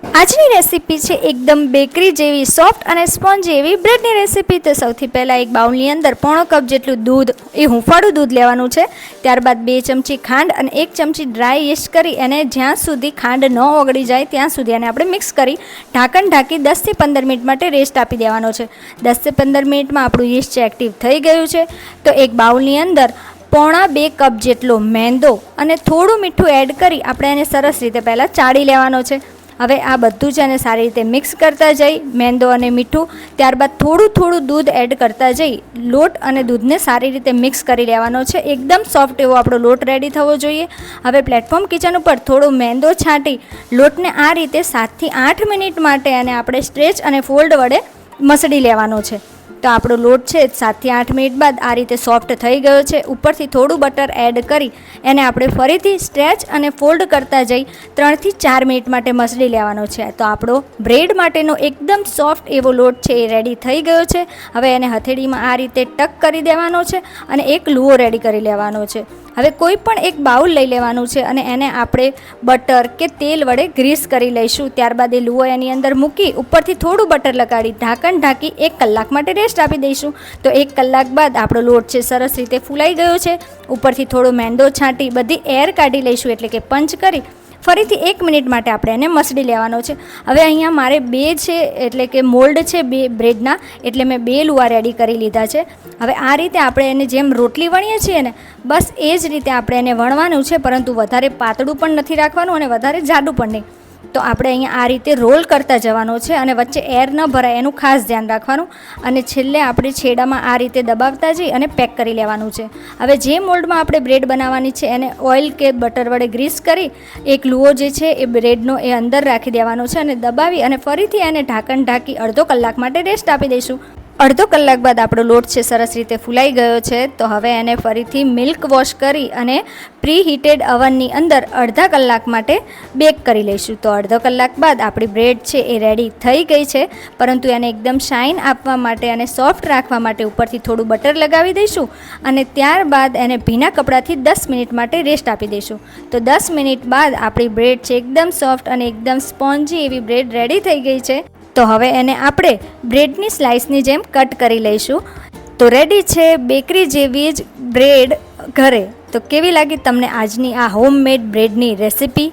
આજની રેસીપી છે એકદમ બેકરી જેવી સોફ્ટ અને સ્પોન્જી એવી બ્રેડની રેસીપી। તો સૌથી પહેલાં એક બાઉલની અંદર પોણો કપ જેટલું દૂધ, એ હુંફાળું દૂધ લેવાનું છે। ત્યારબાદ 2 ચમચી ખાંડ અને 1 ચમચી ડ્રાય યીસ્ટ કરી એને જ્યાં સુધી ખાંડ ન ઓગળી જાય ત્યાં સુધી એને આપણે મિક્સ કરી ઢાંકણ ઢાંકી 10 થી 15 મિનિટ માટે રેસ્ટ આપી દેવાનો છે। 10 થી 15 મિનિટમાં આપણું યીસ્ટ છે એક્ટિવ થઈ ગયું છે। તો એક બાઉલની અંદર પોણા 2 કપ જેટલો મેંદો અને થોડું મીઠું એડ કરી આપણે એને સરસ રીતે પહેલાં ચાળી લેવાનો છે। હવે આ બધું જ એને સારી રીતે મિક્સ કરતા જઈ મેંદો અને મીઠું, ત્યારબાદ થોડું દૂધ એડ કરતા જઈ લોટ અને દૂધને સારી રીતે મિક્સ કરી લેવાનો છે। એકદમ સોફ્ટ એવો આપણો લોટ રેડી થવો જોઈએ। હવે પ્લેટફોર્મ કિચન ઉપર થોડો મેંદો છાંટી લોટને આ રીતે 7 થી 8 મિનિટ માટે એને આપણે સ્ટ્રેચ અને ફોલ્ડ વડે મસળી લેવાનો છે। તો આપણો લોટ છે 7 થી 8 મિનિટ બાદ આ રીતે સોફ્ટ થઈ ગયો છે। ઉપરથી થોડું બટર એડ કરી એને આપણે ફરીથી સ્ટ્રેચ અને ફોલ્ડ કરતા જઈ 3 થી 4 મિનિટ માટે મસળી લેવાનો છે। તો આપણો બ્રેડ માટેનો એકદમ સોફ્ટ એવો લોટ છે એ રેડી થઈ ગયો છે। હવે એને હથેળીમાં આ રીતે ટક કરી દેવાનો છે અને એક લુઓ રેડી કરી લેવાનો છે। હવે કોઈ પણ એક બાઉલ લઈ લેવાનું છે અને એને આપણે બટર કે તેલ વડે ગ્રીસ કરી લઈશું। ત્યારબાદ એ લુઓ એની અંદર મૂકી ઉપરથી થોડું બટર લગાડી ઢાંકણ ઢાંકી 1 કલાક માટે રેસ્ટ આપી દઈશું। તો 1 કલાક બાદ આપણો લોટ છે સરસ રીતે ફૂલાઈ ગયો છે। ઉપરથી થોડો મેંદો છાંટી બધી એર કાઢી લઈશું, એટલે કે પંચ કરી ફરીથી 1 મિનિટ માટે આપણે એને મસળી લેવાનો છે। હવે અહીંયા મારે 2 છે એટલે કે મોલ્ડ છે 2 બ્રેડના, એટલે મેં 2 લુઆ રેડી કરી લીધા છે। હવે આ રીતે આપણે એને જેમ રોટલી વણીએ છીએ ને બસ એ જ રીતે આપણે એને વણવાનું છે, પરંતુ વધારે પાતળું પણ નથી રાખવાનું અને વધારે જાડું પણ નહીં। તો આપણે અહીંયા આ રીતે રોલ કરતા જવાનો છે અને વચ્ચે એર ન ભરાય એનું ખાસ ધ્યાન રાખવાનું, અને છેલ્લે આપણે છેડામાં આ રીતે દબાવતા જઈ અને પેક કરી લેવાનું છે। હવે જે મોલ્ડમાં આપણે બ્રેડ બનાવવાની છે એને ઓઇલ કે બટર વડે ગ્રીસ કરી એક લુઓ જે છે એ બ્રેડનો એ અંદર રાખી દેવાનો છે અને દબાવી અને ફરીથી એને ઢાંકણ ઢાંકી અડધો કલાક માટે રેસ્ટ આપી દઈશું। અડધો કલાક બાદ આપણો લોટ છે સરસ રીતે ફૂલાઈ ગયો છે। તો હવે એને ફરીથી મિલ્ક વોશ કરી અને પ્રી હીટેડ અવનની અંદર અડધા કલાક માટે બેક કરી લઈશું। તો અડધો કલાક બાદ આપણી બ્રેડ છે એ રેડી થઈ ગઈ છે, પરંતુ એને એકદમ શાઇન આપવા માટે અને સોફ્ટ રાખવા માટે ઉપરથી થોડું બટર લગાવી દઈશું અને ત્યારબાદ એને ભીના કપડાથી 10 મિનિટ માટે રેસ્ટ આપી દઈશું। તો 10 મિનિટ બાદ આપણી બ્રેડ છે એકદમ સોફ્ટ અને એકદમ સ્પોન્જી એવી બ્રેડ રેડી થઈ ગઈ છે। તો હવે એને આપણે બ્રેડની સ્લાઇસની જેમ કટ કરી લઈશું। તો રેડી છે બેકરી જેવી જ બ્રેડ ઘરે। તો કેવી લાગી તમને આજની આ હોમમેડ બ્રેડની રેસીપી?